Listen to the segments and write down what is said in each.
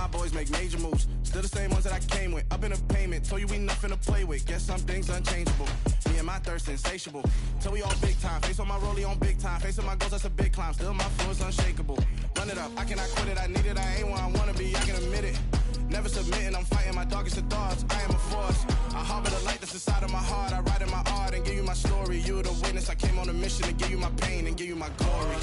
my boys make major moves. Still the same ones that I came with. Up in a payment, told you we nothing to play with. Guess some things unchangeable. Me and my thirst insatiable. Till we on big time. Face on my rollie on big time. Face on my goals, that's a big climb. Still my flow is unshakable. Run it up, I cannot quit it. I need it, I ain't where I wanna be, I can admit it. Never submitting, I'm fighting my darkest of thoughts. I am a force. I harbor the light that's inside of my heart. I write in my art and give you my story. You the witness. I came on a mission to give you my pain and give you my glory.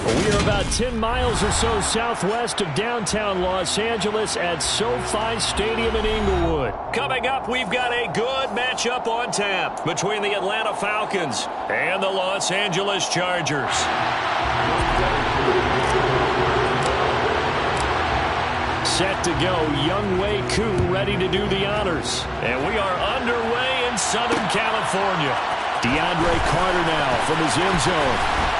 We are about 10 miles or so southwest of downtown Los Angeles at SoFi Stadium in Inglewood. Coming up, we've got a good matchup on tap between the Atlanta Falcons and the Los Angeles Chargers. Set to go, Younghoe Koo ready to do the honors. And we are underway in Southern California. DeAndre Carter now from his end zone.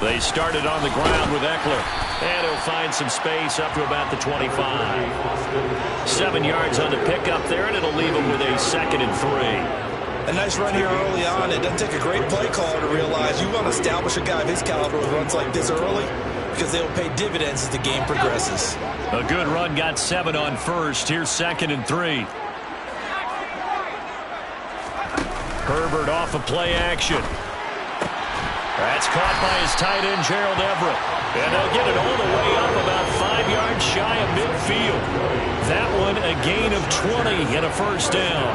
They started on the ground with Eckler. And he'll find some space up to about the 25. 7 yards on the pickup there, and it'll leave him with a 2nd and 3. A nice run here early on. It doesn't take a great play caller to realize you want to establish a guy of his caliber with runs like this early because they'll pay dividends as the game progresses. A good run, got 7 on first. Here's 2nd and 3. Herbert off of play action. That's caught by his tight end, Gerald Everett. And they'll get it all the way up about 5 yards shy of midfield. That one a gain of 20 and a first down.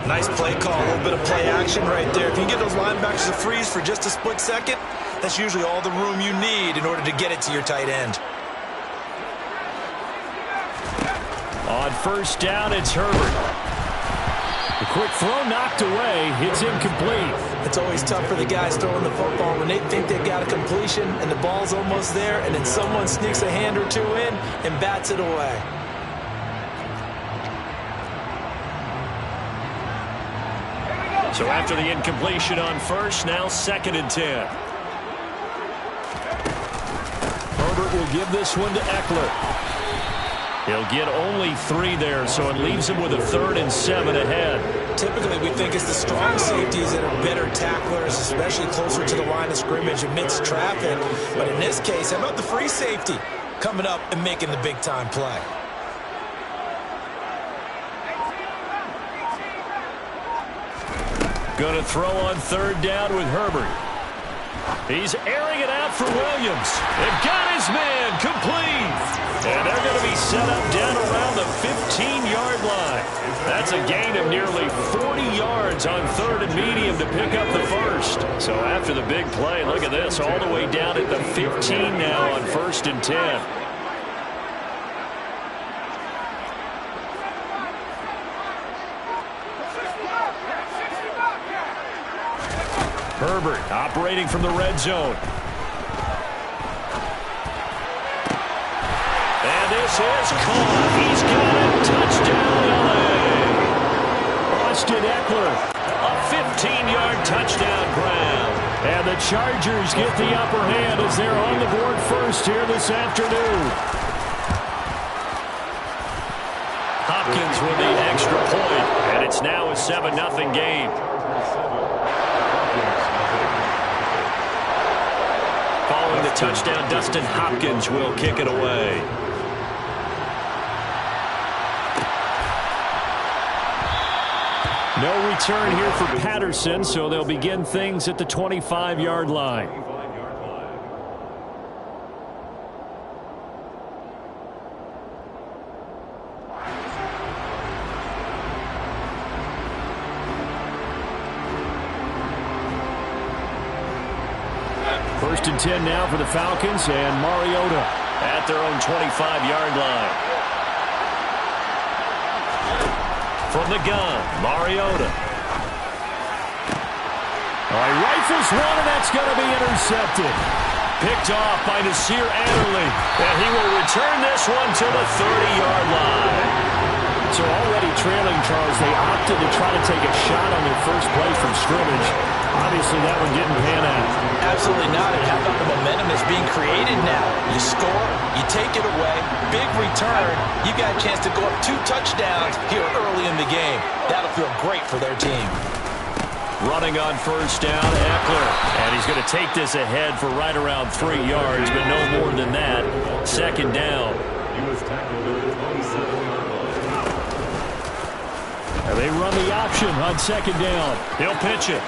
Nice play call, a little bit of play action right there. If you get those linebackers to freeze for just a split second, that's usually all the room you need in order to get it to your tight end. On first down, it's Herbert. The quick throw knocked away. It's incomplete. It's always tough for the guys throwing the football when they think they've got a completion and the ball's almost there, and then someone sneaks a hand or two in and bats it away. So after the incompletion on first, now 2nd and 10. Herbert will give this one to Eckler. He'll get only 3 there, so it leaves him with a 3rd and 7 ahead. Typically, we think it's the strong safeties that are better tacklers, especially closer to the line of scrimmage amidst traffic. But in this case, how about the free safety coming up and making the big-time play? Going to throw on 3rd down with Herbert. He's airing it out for Williams. They've got his man complete. And they're going to be set up down around the 15-yard line. That's a gain of nearly 40 yards on 3rd and medium to pick up the first. So after the big play, look at this, all the way down at the 15 now on 1st and 10. Herbert operating from the red zone. And this is caught. He's got it. Touchdown, LA. Austin Eckler, a 15-yard touchdown grab. And the Chargers get the upper hand as they're on the board first here this afternoon. Hopkins with the extra point, and it's now a 7-0 game. Following the touchdown, Dustin Hopkins will kick it away. No return here for Patterson, so they'll begin things at the 25-yard line. First and 10 now for the Falcons, and Mariota at their own 25-yard line. From the gun, Mariota. All right, rifles one, and that's going to be intercepted. Picked off by Nasir Adderley, and he will return this one to the 30-yard line. So already trailing, Charles, they opted to try to take a shot on their first play from scrimmage. Obviously, that one didn't pan out. Absolutely not. And how about the momentum that's being created now? You score, you take it away, big return. You got a chance to go up 2 touchdowns here early in the game. That'll feel great for their team. Running on first down, Eckler. And he's going to take this ahead for right around 3 yards, but no more than that. Second down. And they run the option on second down. He'll pitch it.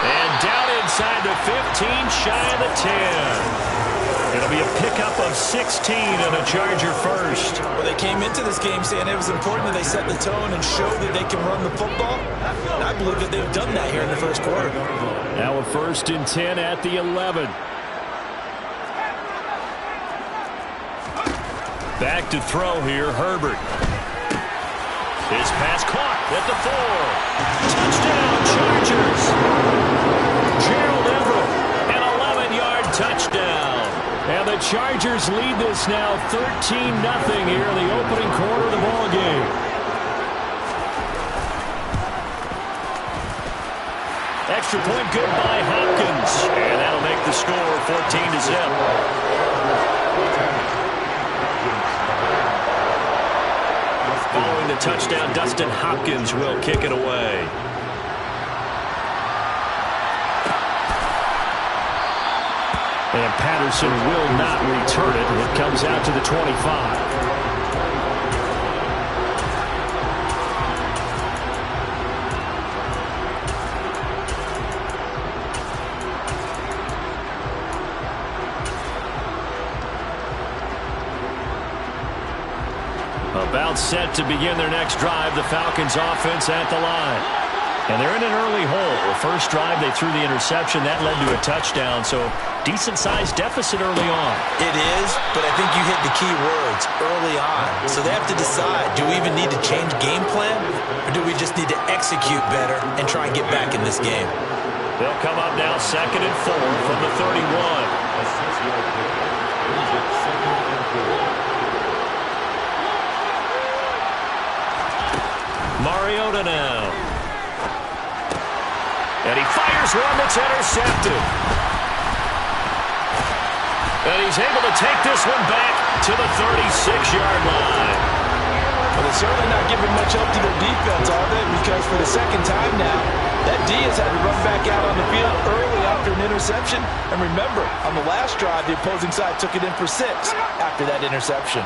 And down inside the 15, shy of the 10. It'll be a pickup of 16 and a Charger first. Well, they came into this game saying it was important that they set the tone and show that they can run the football. And I believe that they've done that here in the first quarter. Now a first and 10 at the 11. Back to throw here, Herbert. His pass caught at the 4. Touchdown, Chargers. Gerald Everett, an 11-yard touchdown. And the Chargers lead this now 13-0 here in the opening quarter of the ball game. Extra point good by Hopkins. And that'll make the score 14-0. Following the touchdown, Dustin Hopkins will kick it away. And Patterson will not return it. It comes out to the 25. About set to begin their next drive, the Falcons offense at the line. And they're in an early hole. The first drive, they threw the interception. That led to a touchdown, so decent-sized deficit early on. It is, but I think you hit the key words, early on. So they have to decide, do we even need to change game plan, or do we just need to execute better and try and get back in this game? They'll come up now second and 4 from the 31. Mariota now. And he fires one that's intercepted. And he's able to take this one back to the 36-yard line. Well, they're certainly not giving much help to their defense, are they? Because for the second time now, that D has had to run back out on the field early after an interception. And remember, on the last drive, the opposing side took it in for 6 after that interception.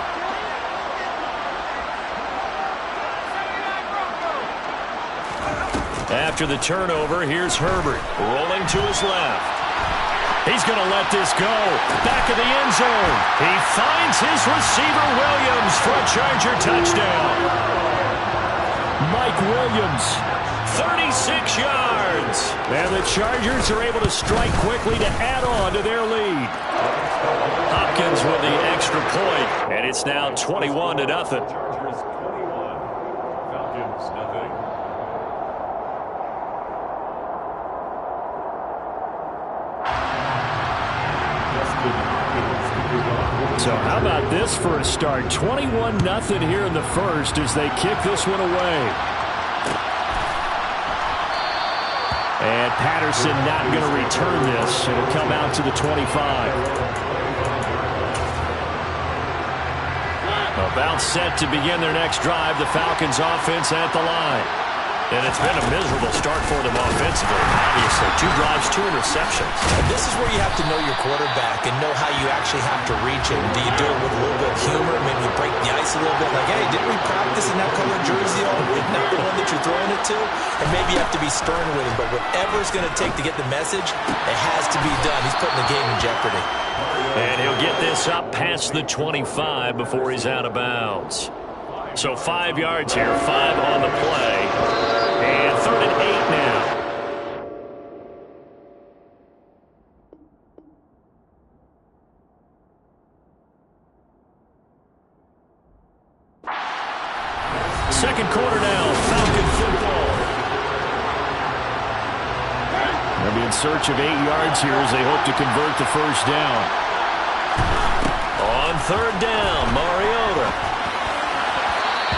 After the turnover, here's Herbert rolling to his left. He's going to let this go. Back of the end zone. He finds his receiver, Williams, for a Charger touchdown. Mike Williams, 36 yards. And the Chargers are able to strike quickly to add on to their lead. Hopkins with the extra point, and it's now 21-0. So how about this for a start? 21-0 here in the first as they kick this one away. And Patterson not going to return this. It'll come out to the 25. About set to begin their next drive. The Falcons offense at the line. And it's been a miserable start for them offensively. Obviously, 2 drives, 2 interceptions. And this is where you have to know your quarterback and know how you actually have to reach him. Do you do it with a little bit of humor, maybe break the ice a little bit? Like, hey, didn't we practice in that colored jersey all week? Not the one that you're throwing it to? And maybe you have to be stern with him. But whatever it's going to take to get the message, it has to be done. He's putting the game in jeopardy. And he'll get this up past the 25 before he's out of bounds. So 5 yards here, 5 on the play. And 3rd and 8 now. They'll be in search of 8 yards here as they hope to convert the first down. On third down, Mariota.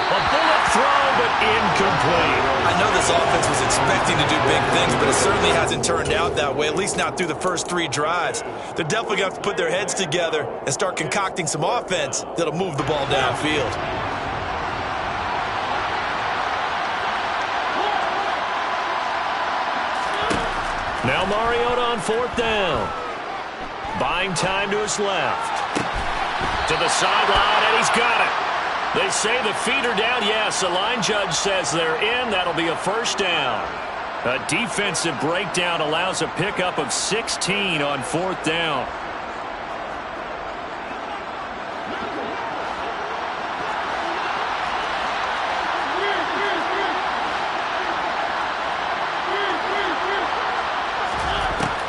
A bullet throw, but incomplete. I know this offense was expecting to do big things, but it certainly hasn't turned out that way, at least not through the first 3 drives. They're definitely going to have to put their heads together and start concocting some offense that'll move the ball downfield. Now Mariota on fourth down. Buying time to his left. To the sideline, and he's got it. They say the feet are down. Yes, the line judge says they're in. That'll be a first down. A defensive breakdown allows a pickup of 16 on fourth down.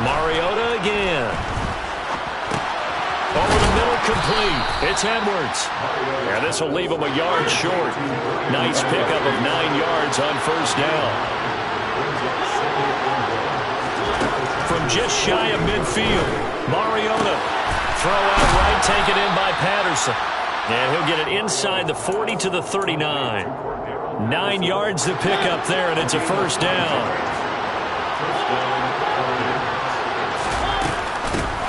Mariota again. Over the middle, complete. It's Edwards. And this will leave him a yard short. Nice pickup of 9 yards on first down. From just shy of midfield, Mariota. Throw out right, taken in by Patterson. And he'll get it inside the 40 to the 39. 9 yards to pick up there, and it's a first down.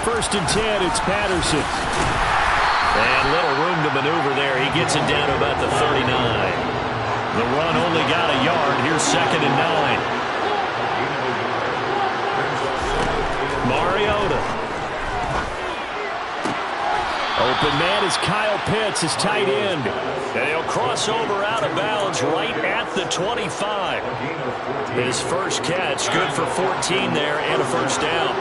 First and 10, it's Patterson. And little room to maneuver there. He gets it down to about the 39. The run only got a yard. Here's second and 9. Mariota. Open man is Kyle Pitts, his tight end. And he'll cross over out of bounds right at the 25. His first catch, good for 14 there and a first down.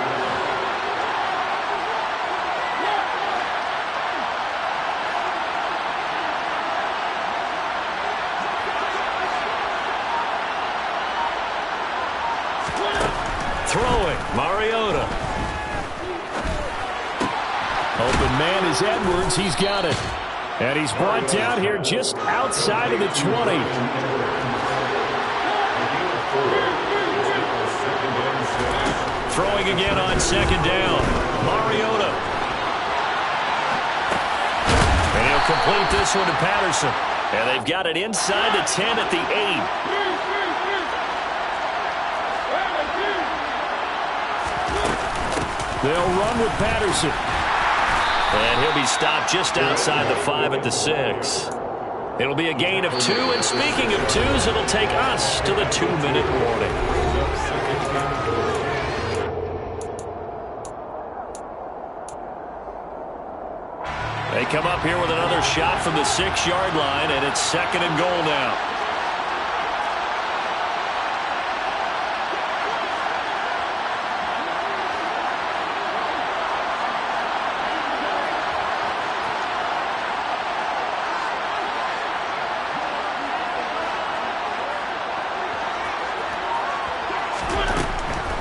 Throwing, Mariota. Open man is Edwards. He's got it. And he's brought down here just outside of the 20. Throwing again on second down. Mariota. And he'll complete this one to Patterson. And they've got it inside the 10 at the 8. They'll run with Patterson. And he'll be stopped just outside the 5 at the 6. It'll be a gain of 2. And speaking of 2s, it'll take us to the 2-minute warning. They come up here with another shot from the 6-yard line, and it's second and goal now.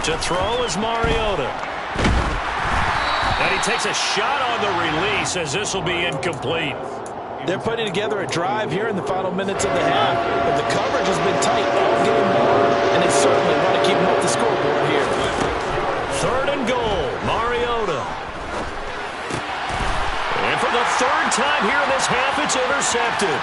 To throw is Mariota. And he takes a shot on the release as this will be incomplete. They're putting together a drive here in the final minutes of the half, but the coverage has been tight all game long, and they certainly want to keep them off the scoreboard here. Third and goal, Mariota. And for the third time here in this half, it's intercepted.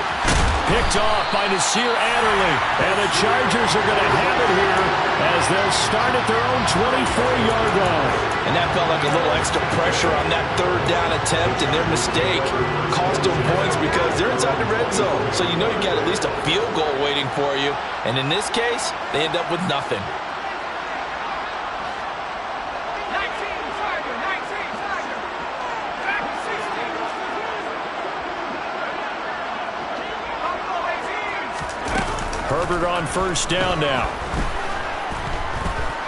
Picked off by Nasir Adderley. And the Chargers are going to have it here as they'll start at their own 24-yard line. And that felt like a little extra pressure on that third down attempt, and their mistake cost them points because they're inside the red zone. So you know you've got at least a field goal waiting for you. And in this case, they end up with nothing. Herbert on first down now.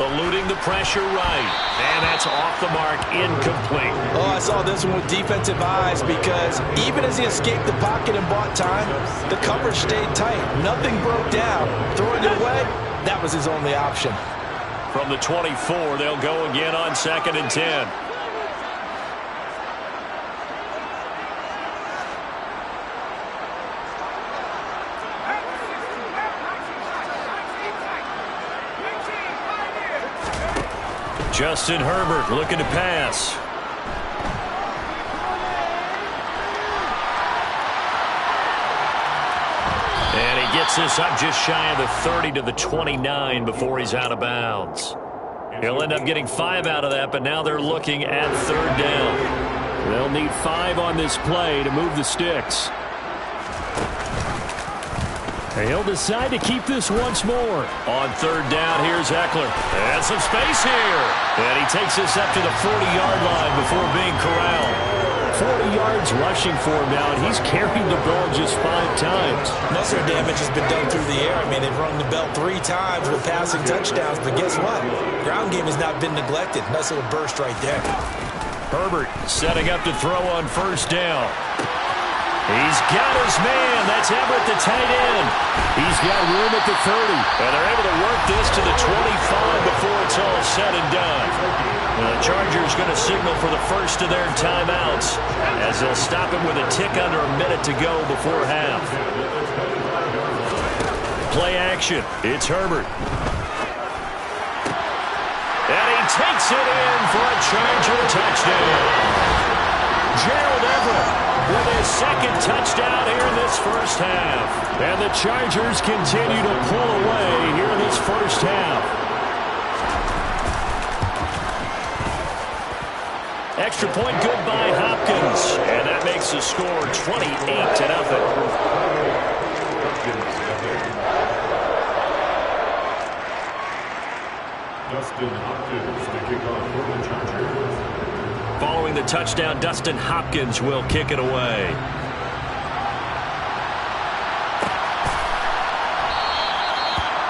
Eluding the pressure right. And that's off the mark, incomplete. Oh, I saw this one with defensive eyes because even as he escaped the pocket and bought time, the coverage stayed tight. Nothing broke down. Throwing it away, that was his only option. From the 24, they'll go again on second and 10. Justin Herbert looking to pass. And he gets this up just shy of the 30 to the 29 before he's out of bounds. He'll end up getting 5 out of that, but now they're looking at 3rd down. They'll need 5 on this play to move the sticks. And he'll decide to keep this once more. On 3rd down, here's Eckler. And some space here. And he takes this up to the 40-yard line before being corralled. 40 yards rushing for him now, and he's carried the ball just 5 times. Muscle damage has been done through the air. I mean, they've rung the bell 3 times with passing touchdowns, but guess what? Ground game has not been neglected. Nice little burst right there. Herbert setting up to throw on 1st down. He's got his man. That's Everett, the tight end. He's got room at the 30. And they're able to work this to the 25 before it's all said and done. And the Chargers going to signal for the first of their timeouts as they'll stop him with a tick under a minute to go before half. Play action. It's Herbert. And he takes it in for a Charger touchdown. Gerald Everett with his 2nd touchdown here in this first half. And the Chargers continue to pull away here in this first half. Extra point good by Hopkins. And that makes the score 28-0. Dustin Hopkins to kick off for the Chargers. Following the touchdown, Dustin Hopkins will kick it away.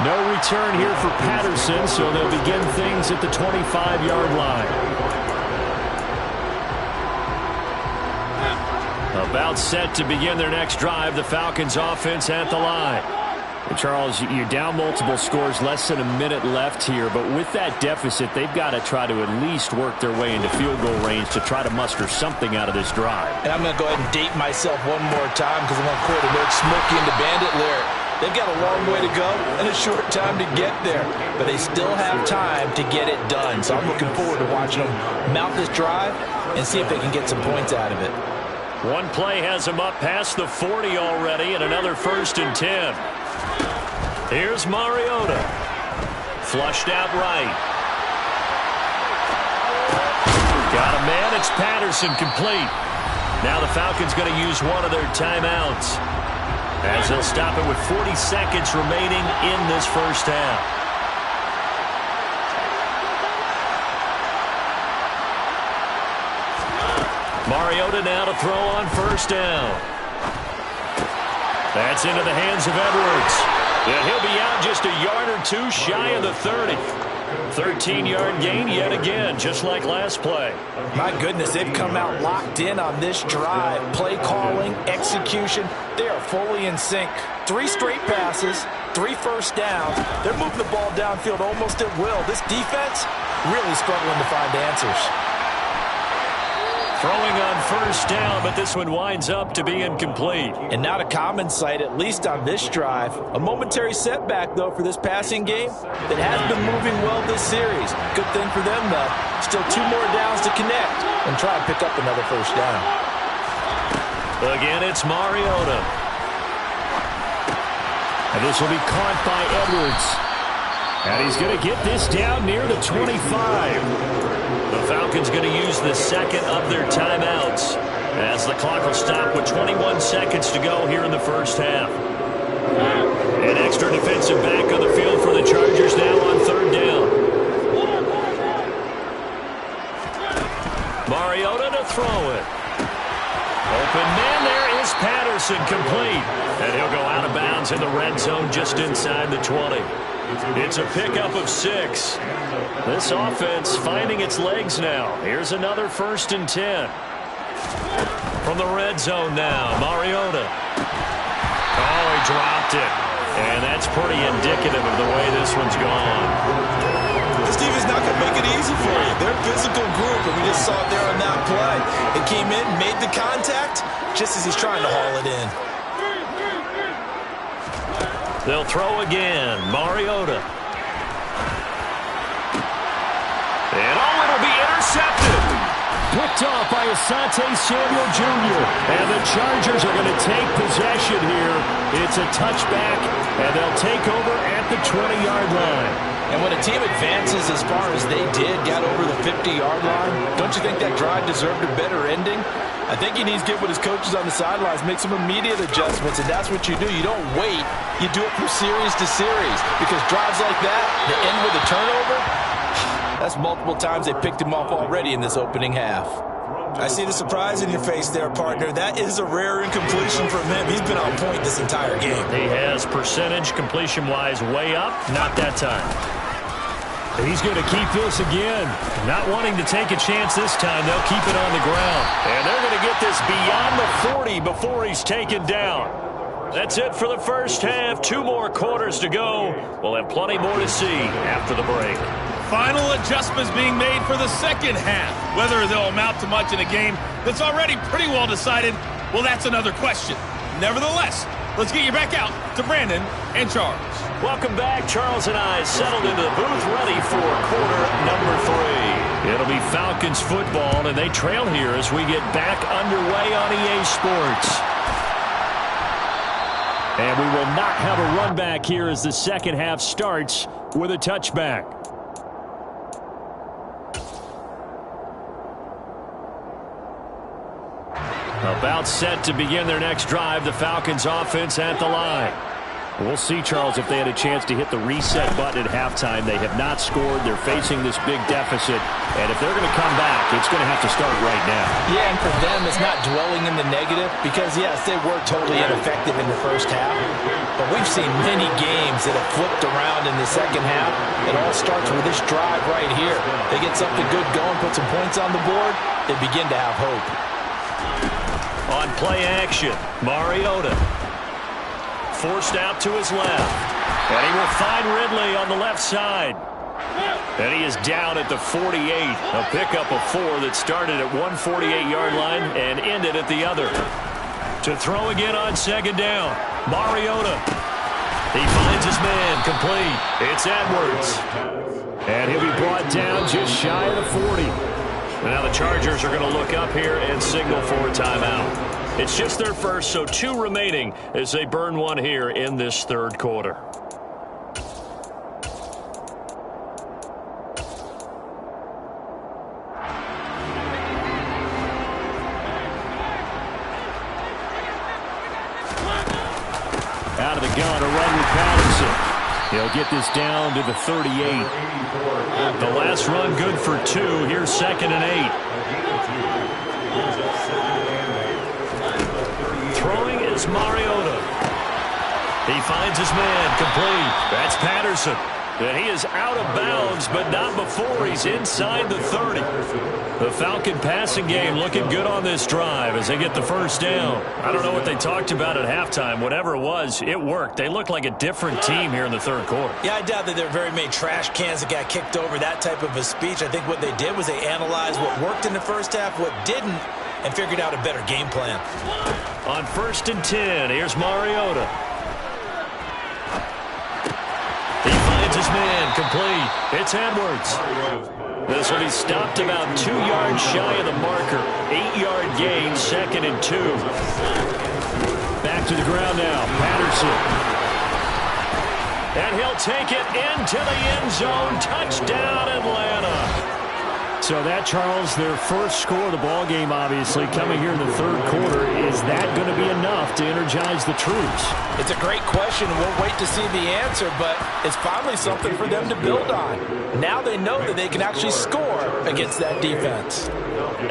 No return here for Patterson, so they'll begin things at the 25-yard line. About set to begin their next drive, the Falcons offense at the line. And Charles, you're down multiple scores, less than a minute left here, but with that deficit, they've got to try to at least work their way into field goal range to try to muster something out of this drive. And I'm going to go ahead and date myself one more time because I'm going to quote a Nerd Smokey and the Bandit lyric. They've got a long way to go and a short time to get there, but they still have time to get it done. So I'm looking forward to watching them mount this drive and see if they can get some points out of it. One play has them up past the 40 already, and another 1st and 10. Here's Mariota. Flushed out right. Got a man. It's Patterson complete. Now the Falcons going to use one of their timeouts as they'll stop it with 40 seconds remaining in this first half. Mariota now to throw on 1st down. That's into the hands of Edwards. And he'll be out just a yard or 2 shy of the 30. 13-yard gain yet again, just like last play. My goodness, they've come out locked in on this drive. Play calling, execution, they are fully in sync. 3 straight passes, 3 first downs. They're moving the ball downfield almost at will. This defense really struggling to find answers. Throwing on 1st down, but this one winds up to be incomplete. And not a common sight, at least on this drive. A momentary setback, though, for this passing game that has been moving well this series. Good thing for them, though. Still 2 more downs to connect and try and pick up another 1st down. Again, it's Mariota. And this will be caught by Edwards. And he's going to get this down near the 25. The Falcons going to use the 2nd of their timeouts as the clock will stop with 21 seconds to go here in the first half. An extra defensive back on the field for the Chargers now on 3rd down. Mariota to throw it. Open man, there is Patterson, complete. And he'll go out of bounds in the red zone just inside the 20. It's a pickup of 6. This offense finding its legs now. Here's another 1st and 10. From the red zone now, Mariota. Oh, he dropped it. And that's pretty indicative of the way this one's gone. This defense not going to make it easy for you. They're a physical group, and we just saw it there on that play. It came in, made the contact, just as he's trying to haul it in. They'll throw again. Mariota. And picked off by Asante Samuel Jr. And the Chargers are going to take possession here. It's a touchback, and they'll take over at the 20-yard line. And when a team advances as far as they did, got over the 50-yard line, don't you think that drive deserved a better ending? I think he needs to get with his coaches on the sidelines, make some immediate adjustments, and that's what you do. You don't wait. You do it from series to series, because drives like that, that end with a turnover, that's multiple times they picked him off already in this opening half. I see the surprise in your face there, partner. That is a rare incompletion from him. He's been on point this entire game. He has percentage completion-wise way up. Not that time. And he's going to keep this again. Not wanting to take a chance this time. They'll keep it on the ground. And they're going to get this beyond the 40 before he's taken down. That's it for the first half. 2 more quarters to go. We'll have plenty more to see after the break. Final adjustments being made for the second half. Whether they'll amount to much in a game that's already pretty well decided, well, that's another question. Nevertheless, let's get you back out to Brandon and Charles. Welcome back. Charles and I settled into the booth ready for quarter number 3. It'll be Falcons football, and they trail here as we get back underway on EA Sports. And we will not have a run back here as the second half starts with a touchback. About set to begin their next drive, the Falcons offense at the line. We'll see, Charles, if they had a chance to hit the reset button at halftime. They have not scored. They're facing this big deficit. And if they're going to come back, it's going to have to start right now. Yeah, and for them, it's not dwelling in the negative because, yes, they were totally ineffective in the first half. But we've seen many games that have flipped around in the second half. It all starts with this drive right here. They get something good going, put some points on the board, they begin to have hope. On play action, Mariota forced out to his left. And he will find Ridley on the left side. And he is down at the 48. A pickup of 4 that started at 148-yard line and ended at the other. To throw again on second down, Mariota. He finds his man, complete. It's Edwards. And he'll be brought down just shy of the 40. Now the Chargers are going to look up here and signal for a timeout. It's just their first, so 2 remaining as they burn 1 here in this third quarter. Out of the gun, a run with Patterson. He'll get this down to the 38. The last run good for 2. Here's 2nd and 8. Throwing is Mariota. He finds his man, complete. That's Patterson. And he is out of bounds, but not before he's inside the 30. The Falcon passing game looking good on this drive as they get the first down. I don't know what they talked about at halftime. Whatever it was, it worked. They look like a different team here in the third quarter. Yeah, I doubt that there are very many trash cans that got kicked over, that type of a speech. I think what they did was they analyzed what worked in the first half, what didn't, and figured out a better game plan. On 1st and 10, here's Mariota. He finds his man, complete. It's Edwards. This one, he stopped about 2 yards shy of the marker. 8-yard gain, 2nd and 2. Back to the ground now, Patterson. And he'll take it into the end zone. Touchdown, Atlanta. So that, Charles, their first score of the ball game, obviously, coming here in the third quarter. Is that going to be enough to energize the troops? It's a great question. We'll wait to see the answer, but it's finally something for them to build on. Now they know that they can actually score against that defense.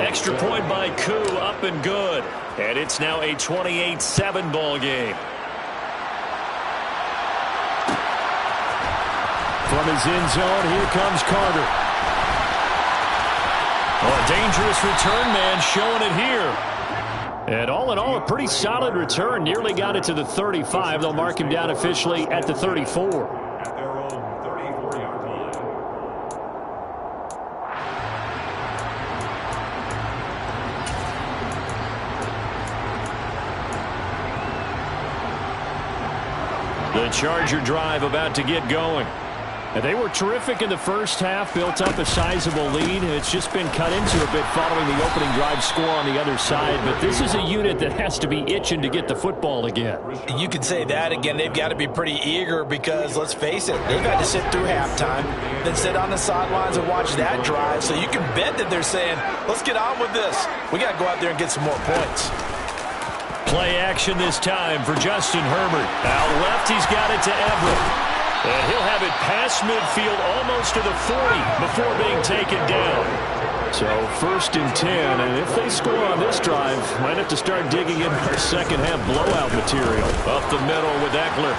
Extra point by Koo, up and good. And it's now a 28-7 ball game. From his end zone, here comes Carter. Oh, a dangerous return man showing it here. And all in all, a pretty solid return. Nearly got it to the 35. They'll mark him down officially at the 34. At their own 34-yard line. The Charger drive about to get going. And they were terrific in the first half, built up a sizable lead. It's just been cut into a bit following the opening drive score on the other side. But this is a unit that has to be itching to get the football again. You can say that again. They've got to be pretty eager because, let's face it, they've had to sit through halftime, then sit on the sidelines and watch that drive. So you can bet that they're saying, let's get on with this. We got to go out there and get some more points. Play action this time for Justin Herbert. Out left, he's got it to Everett. And he'll have it past midfield almost to the 40 before being taken down. So 1st and 10, and if they score on this drive, might have to start digging in for second half blowout material. Up the middle with Eckler.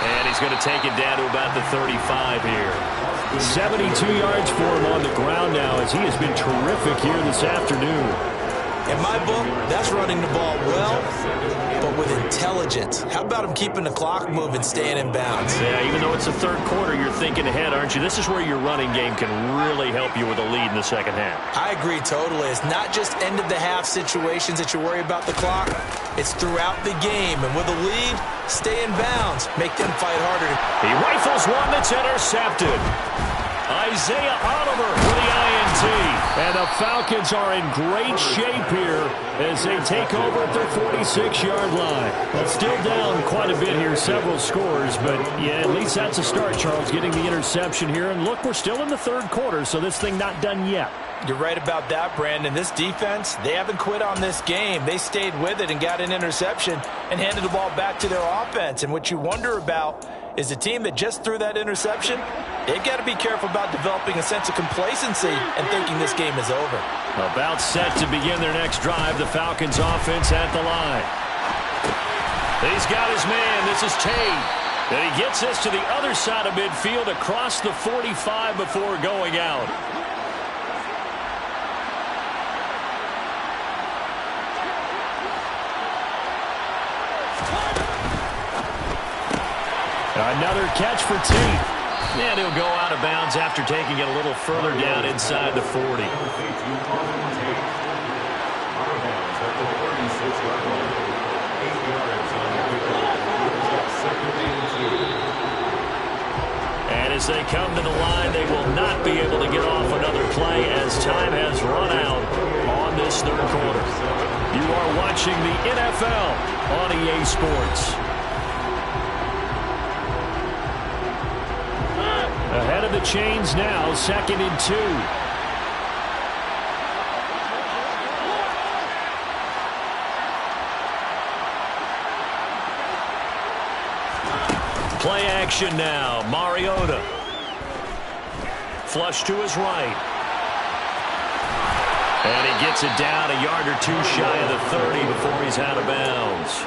And he's going to take it down to about the 35 here. 72 yards for him on the ground now as he has been terrific here this afternoon. In my book, that's running the ball well, but with intelligence. How about him keeping the clock moving, staying in bounds? Yeah, even though it's the third quarter, you're thinking ahead, aren't you? This is where your running game can really help you with a lead in the second half. I agree totally. It's not just end-of-the-half situations that you worry about the clock. It's throughout the game. And with a lead, stay in bounds. Make them fight harder. He rifles one that's intercepted. Isaiah Oliver for the INT. And the Falcons are in great shape here as they take over at their 46-yard line. Well, still down quite a bit here, several scores, but yeah, at least that's a start, Charles, getting the interception here. And look, we're still in the third quarter, so this thing not done yet. You're right about that, Brandon. This defense, they haven't quit on this game. They stayed with it and got an interception and handed the ball back to their offense. And what you wonder about is a team that just threw that interception, they've got to be careful about developing a sense of complacency and thinking this game is over. About set to begin their next drive, the Falcons offense at the line. He's got his man. This is Tate. And he gets this to the other side of midfield across the 45 before going out. Another catch for Tate. And he'll go out of bounds after taking it a little further down inside the 40. And as they come to the line, they will not be able to get off another play as time has run out on this third quarter. You are watching the NFL on EA Sports. Ahead of the chains now, 2nd and 2. Play action now, Mariota. Flush to his right. And he gets it down a yard or two shy of the 30 before he's out of bounds.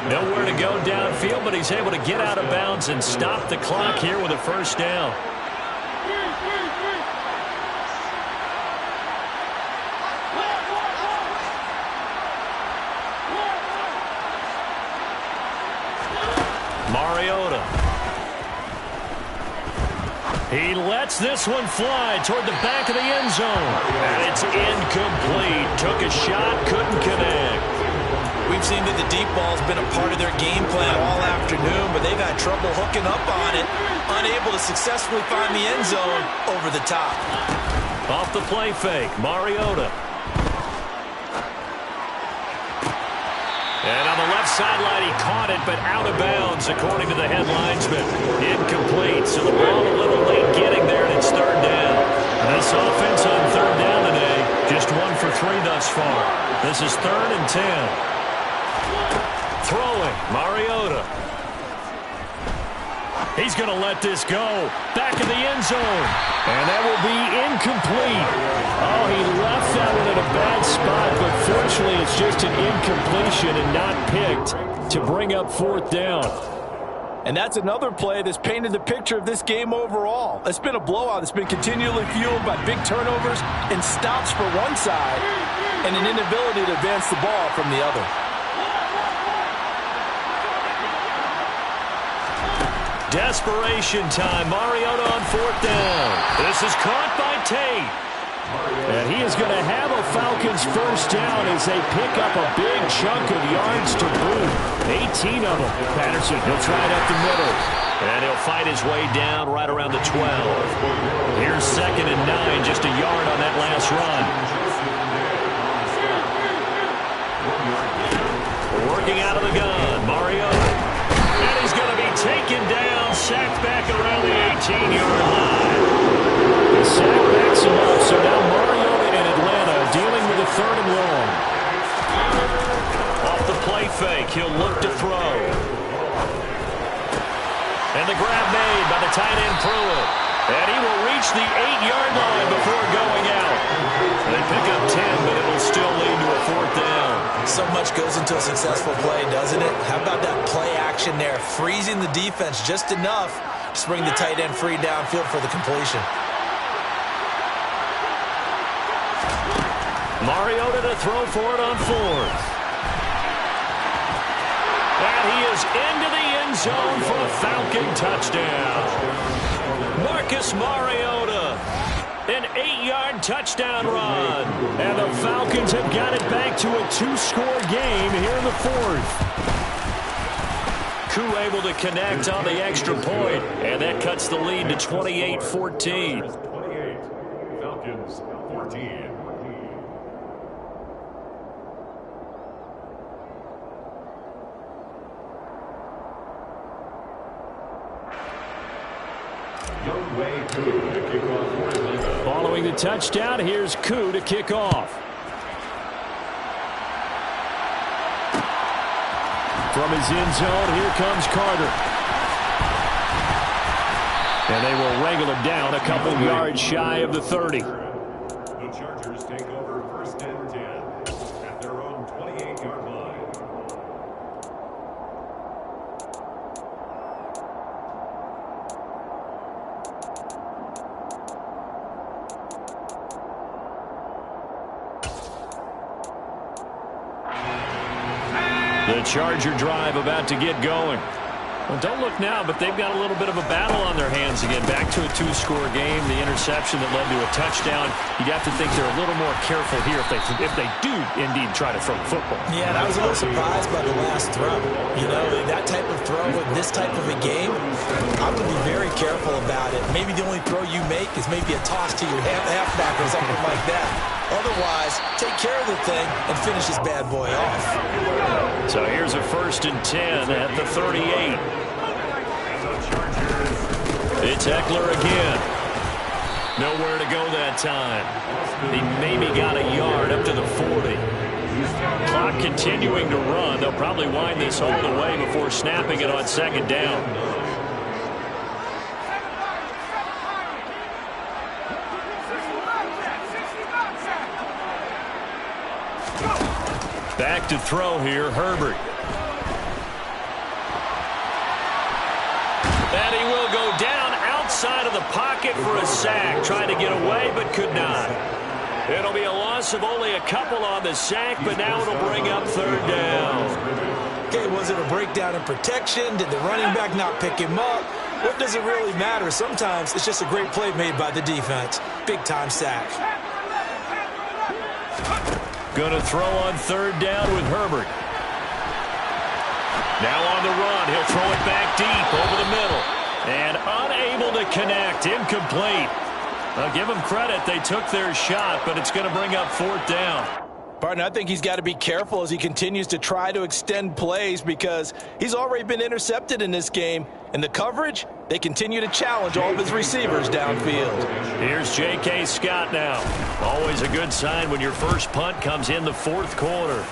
Nowhere to go downfield, but he's able to get out of bounds and stop the clock here with a first down. Mariota. He lets this one fly toward the back of the end zone. And it's incomplete. Took a shot, couldn't connect. We've seen that the deep ball's been a part of their game plan all afternoon, but they've had trouble hooking up on it, unable to successfully find the end zone over the top. Off the play fake, Mariota. And on the left sideline, he caught it, but out of bounds, according to the head linesman. Incomplete, so the ball a little late getting there, and it's third down. This offense on third down today, just 1 for 3 thus far. This is 3rd and 10. Throwing, Mariota. He's going to let this go. Back in the end zone. And that will be incomplete. Oh, he left that one in a bad spot, but fortunately it's just an incompletion and not picked to bring up 4th down. And that's another play that's painted the picture of this game overall. It's been a blowout. It's been continually fueled by big turnovers and stops for one side and an inability to advance the ball from the other. Desperation time. Mariota on 4th down. This is caught by Tate. And he is going to have a Falcons first down as they pick up a big chunk of yards to boot. 18 of them. Patterson, he'll try it up the middle. And he'll fight his way down right around the 12. Here's 2nd and 9, just a yard on that last run. Working out of the gun, Mariota. And he's going to be taken down, sacked back around the 18-yard line. The sack backs him up, so now Mariota in Atlanta dealing with a 3rd and long. Off the play fake, he'll look to throw. And the grab made by the tight end Pruitt. And he will reach the 8-yard line before going out. They pick up 10, but it will still lead to a 4th down. So much goes into a successful play, doesn't it? How about that play action there? Freezing the defense just enough to bring the tight end free downfield for the completion. Mariota to throw for it on 4th. And he is into the end zone for a Falcon touchdown. Marcus Mariota, an 8-yard touchdown run. And the Falcons have got it back to a 2-score game here in the 4th. Koo able to connect on the extra point, and that cuts the lead to 28-14. 28, Falcons 14. Following the touchdown, here's Koo to kick off. From his end zone, here comes Carter. And they will wrangle him down a couple of yards shy of the 30. The Chargers take over 1st and 10 at their own 28-yard line. The Charger drive about to get going. Well, don't look now, but they've got a little bit of a battle on their hands again. Back to a 2-score game. The interception that led to a touchdown. You'd have to think they're a little more careful here if they do indeed try to throw the football. Yeah, and I was a little surprised by the last throw. You know, that type of throw with this type of a game, I would be very careful about it. Maybe the only throw you make is maybe a toss to your halfback or something like that. Otherwise, take care of the thing and finish this bad boy off. So here's a 1st and 10 at the 38. It's Eckler again. Nowhere to go that time. He maybe got a yard up to the 40. Clock continuing to run. They'll probably wind this all the way before snapping it on 2nd down. Back to throw here, Herbert. And he will go down outside of the pocket for a sack. Trying to get away, but could not. It'll be a loss of only a couple on the sack, but now it'll bring up 3rd down. Okay, was it a breakdown in protection? Did the running back not pick him up? What does it really matter? Sometimes it's just a great play made by the defense. Big-time sack. Going to throw on 3rd down with Herbert. Now on the run. He'll throw it back deep over the middle. And unable to connect. Incomplete. I'll give them credit. They took their shot, but it's going to bring up 4th down. Partner, I think he's got to be careful as he continues to try to extend plays because he's already been intercepted in this game. And the coverage, they continue to challenge all of his receivers downfield. Here's J.K. Scott now. Always a good sign when your first punt comes in the 4th quarter.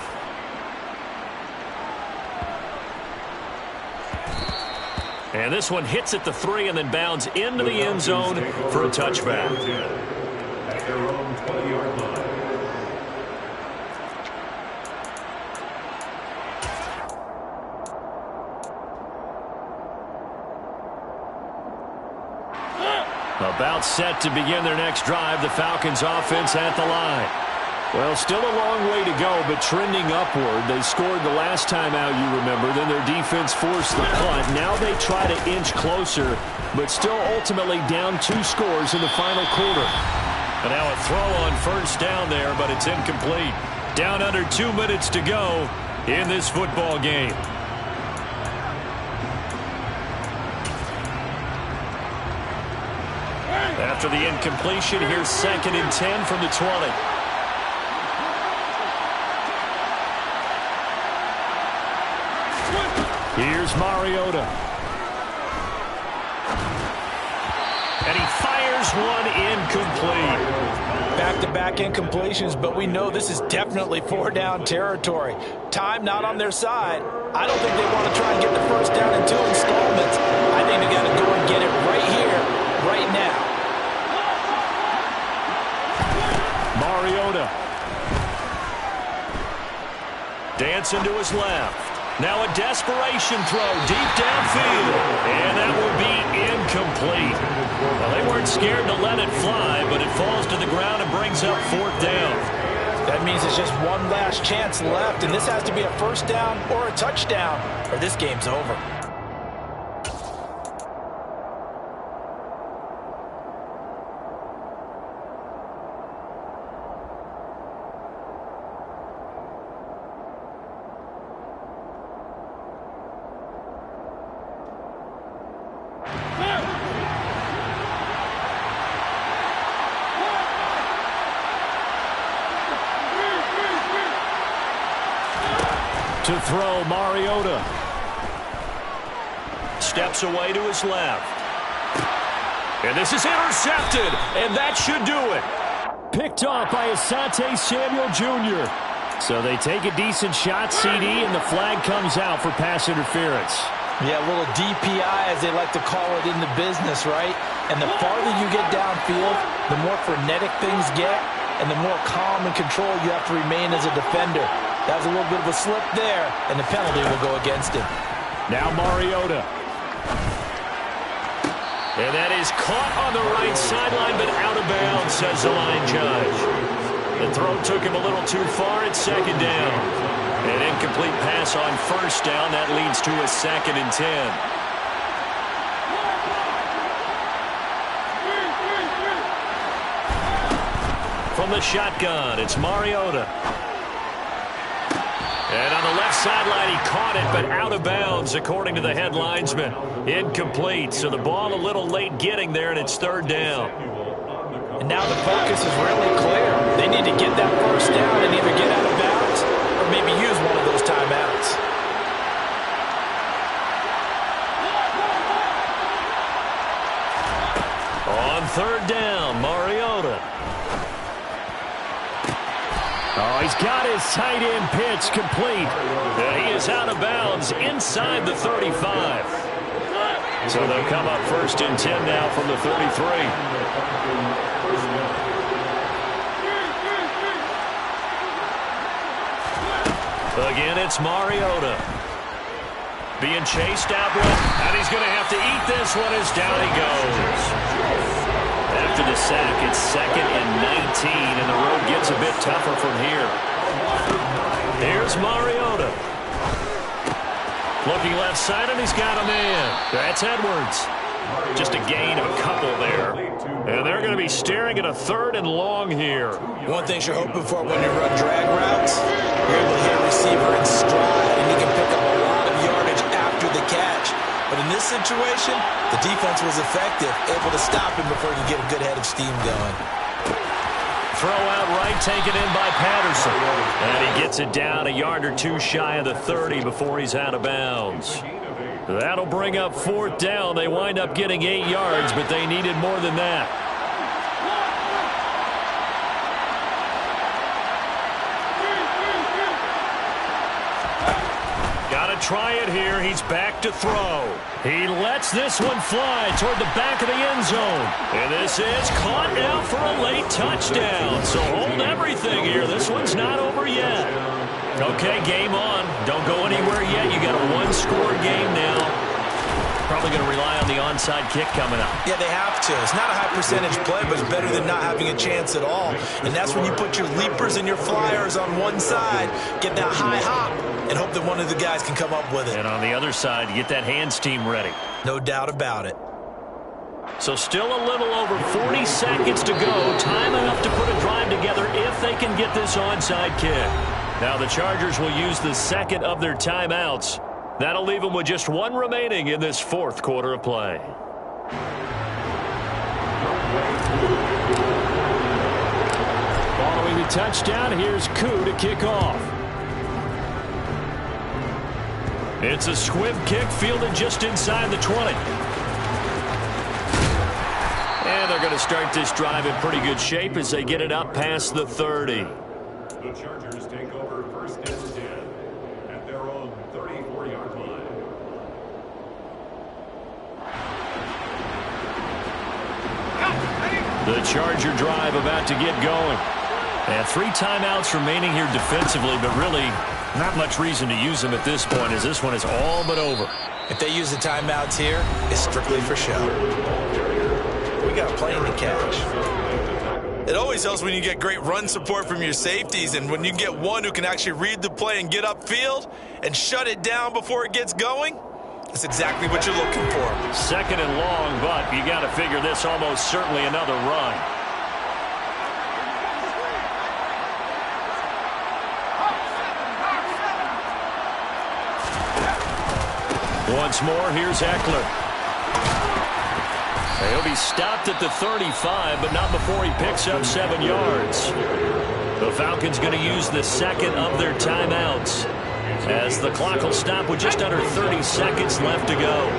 And this one hits at the 3 and then bounds into the end zone for a touchback. At their own 20-yard line. About set to begin their next drive, the Falcons offense at the line. Well, still a long way to go, but trending upward. They scored the last time out, you remember. Then their defense forced the punt. Now they try to inch closer, but still ultimately down 2 scores in the final quarter. And now a throw on first down there, but it's incomplete. Down under 2 minutes to go in this football game. After the incompletion, here's 2nd and 10 from the 20. Here's Mariota. And he fires one incomplete. Back-to-back incompletions, but we know this is definitely 4-down territory. Time not on their side. I don't think they want to try and get the first down in 2 installments. I think they got to go and get it right here, right now. Mariota. Dancing to his left. Now a desperation throw deep downfield. And that will be incomplete. Well, they weren't scared to let it fly, but it falls to the ground and brings up 4th down. That means it's just one last chance left, and this has to be a first down or a touchdown, or this game's over. To throw, Mariota. Steps away to his left. And this is intercepted, and that should do it. Picked off by Asante Samuel Jr. So they take a decent shot, CD, and the flag comes out for pass interference. Yeah, a little DPI, as they like to call it in the business, right? And the farther you get downfield, the more frenetic things get, and the more calm and control you have to remain as a defender. That was a little bit of a slip there, and the penalty will go against him. Now Mariota. And that is caught on the right sideline, but out of bounds, says the line judge. The throw took him a little too far at 2nd down. An incomplete pass on 1st down. That leads to a 2nd and 10. From the shotgun, it's Mariota. And on the left sideline, he caught it, but out of bounds, according to the head linesman. Incomplete, so the ball a little late getting there, and it's 3rd down. And now the focus is really clear. They need to get that first down and either get out of bounds or maybe use one of those timeouts. On 3rd down, Mariota. Oh, he's got his tight end pitch complete. He is out of bounds inside the 35. So they'll come up 1st and 10 now from the 33. Again, it's Mariota. Being chased out left, and he's going to have to eat this one as down he goes. After the sack, it's 2nd and 19, and the road gets a bit tougher from here. Here's Mariota. Looking left side, and he's got a man. That's Edwards. Just a gain of a couple there. And they're going to be staring at a 3rd and long here. One thing you're hoping for when you run drag routes, you're able to hit a receiver in stride, and he can pick up a lot of yardage after the catch. But in this situation, the defense was effective, able to stop him before he could get a good head of steam going. Throw out right, taken in by Patterson. And he gets it down a yard or 2 shy of the 30 before he's out of bounds. That'll bring up 4th down. They wind up getting 8 yards, but they needed more than that. Gotta try it here. He's back to throw. He lets this one fly toward the back of the end zone. And this is caught now for a late touchdown. So hold everything here. This one's not over yet. Okay, game on. Don't go anywhere yet. You got a 1-score game now. Probably going to rely on the onside kick coming up. Yeah, they have to. It's not a high percentage play, but it's better than not having a chance at all. And that's when you put your leapers and your flyers on one side, get that high hop, and hope that one of the guys can come up with it. And on the other side, get that hands team ready. No doubt about it. So still a little over 40 seconds to go. Time enough to put a drive together if they can get this onside kick. Now the Chargers will use the second of their timeouts. That'll leave them with just one remaining in this fourth quarter of play. Following the touchdown, here's Koo to kick off. It's a squib kick fielded just inside the 20. And they're going to start this drive in pretty good shape as they get it up past the 30. The Chargers take over first and 10 at their own 34-yard line. The Charger drive about to get going. And 3 timeouts remaining here defensively, but really not much reason to use them at this point as this one is all but over. If they use the timeouts here, it's strictly for show. We got a plane to catch. It always helps when you get great run support from your safeties, and when you get one who can actually read the play and get upfield and shut it down before it gets going, that's exactly what you're looking for. Second and long, but you got to figure this almost certainly another run. Once more, here's Eckler. He'll be stopped at the 35, but not before he picks up 7 yards. The Falcons going to use the second of their timeouts as the clock will stop with just under 30 seconds left to go.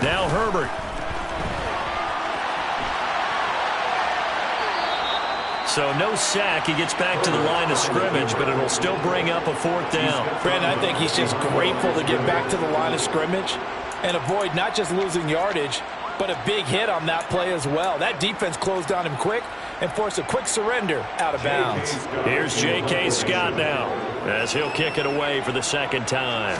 Now Herbert. So no sack. He gets back to the line of scrimmage, but it'll still bring up a 4th down. Brandon, I think he's just grateful to get back to the line of scrimmage and avoid not just losing yardage, but a big hit on that play as well. That defense closed on him quick and forced a quick surrender out of bounds. Here's J.K. Scott now as he'll kick it away for the second time.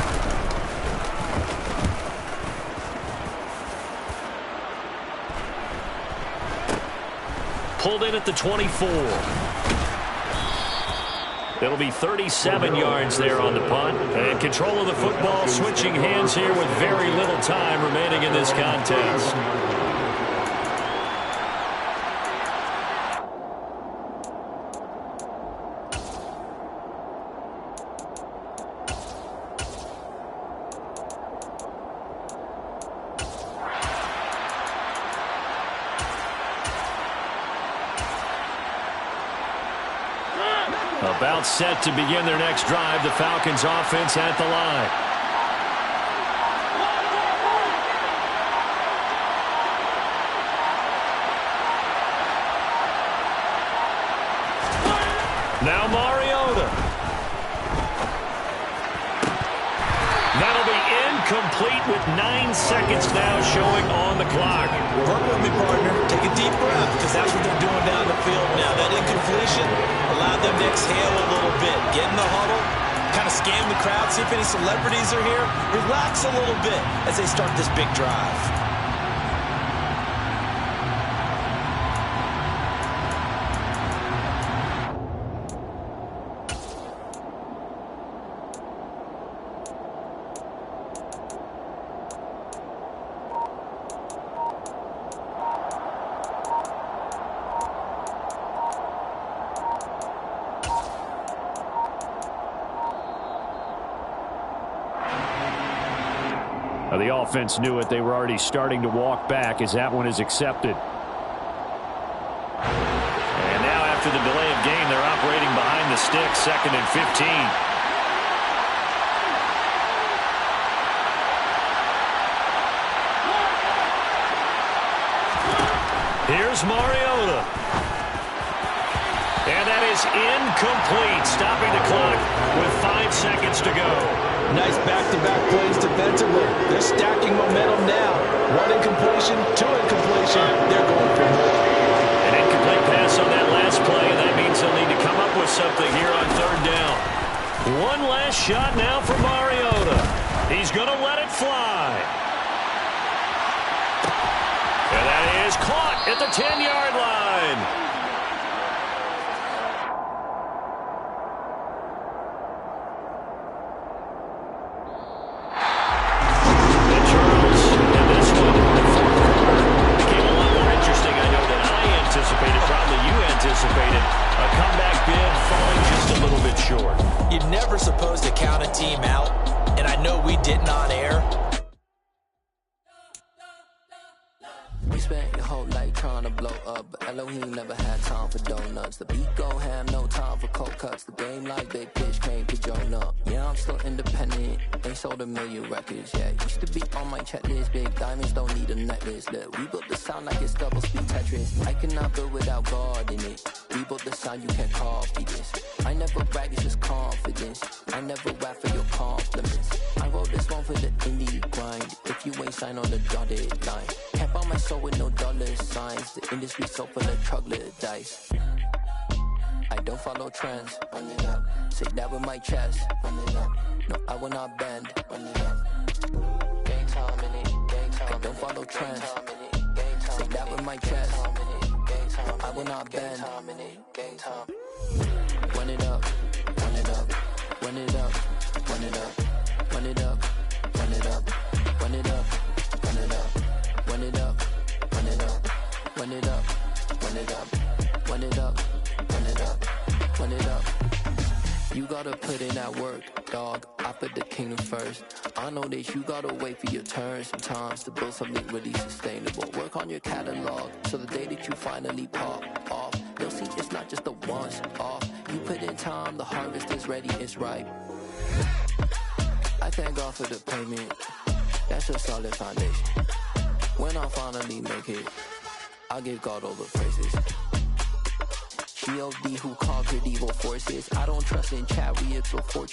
Pulled in at the 24. It'll be 37 yards there on the punt. And control of the football switching hands here with very little time remaining in this contest. About set to begin their next drive. The Falcons offense at the line. Now Mariota. That'll be incomplete with 9 seconds now showing on the clock. Work with me, partner. Take a deep breath, because that's what they're doing down the field now. That incompletion allowed them to exhale a little bit. Get in the huddle, kind of scan the crowd, see if any celebrities are here. Relax a little bit as they start this big drive. The offense knew it. They were already starting to walk back as that one is accepted. And now after the delay of game, they're operating behind the sticks, 2nd and 15. Here's Mariota. And that is incomplete, stopping the clock with 5 seconds to go. Nice back-to-back plays defensively. They're stacking momentum now. 1 incompletion, 2 incompletion. They're going for more. An incomplete pass on that last play, and that means they'll need to come up with something here on 3rd down. One last shot now for Mariota. He's going to let it fly. And caught at the 10-yard line. A comeback bid falling just a little bit short. You're never supposed to count a team out, and I know we didn't on air. We spent your whole life trying to blow up, but Elohim never had time for donuts. The beat go ham, no time for cold cuts. The game like big pitch came to Jonah. Yeah, I'm still independent, ain't sold a million records yet. Used to be on my checklist, big diamonds don't need a necklace. Look, we built the sound like it's double speed Tetris. I cannot build without God in it. We built the sound, you can't copy this. I never brag, it's just confidence. I never rap for your compliments. I wrote this one for the indie grind. If you ain't signed on the dotted line, can't buy my soul with no dollar signs. The industry so full of troglodytes. I don't follow trends. Run it up. Say that with my chest. Run it up. No, I will not bend. Run it up. Gang time in it. Gang time. I don't follow trends. Say that with my chest. No, I will not bend. Gang time. Run it up. Run it up. Run it up. Run it up. Run it up. Run it up. Run it up. Run it up. Run it up. Run it up. Run it up. Run it up. Run it up. Run it up. Run it up. You gotta put in that work, dog. I put the kingdom first. I know that you gotta wait for your turn sometimes to build something really sustainable. Work on your catalog, so the day that you finally pop off, you'll see it's not just a once off. You put in time, the harvest is ready, it's ripe. I thank God for the payment. That's a solid foundation. When I finally make it, I'll give God all the praises. G.O.D. who conquered evil forces. I don't trust in chariots or fortune.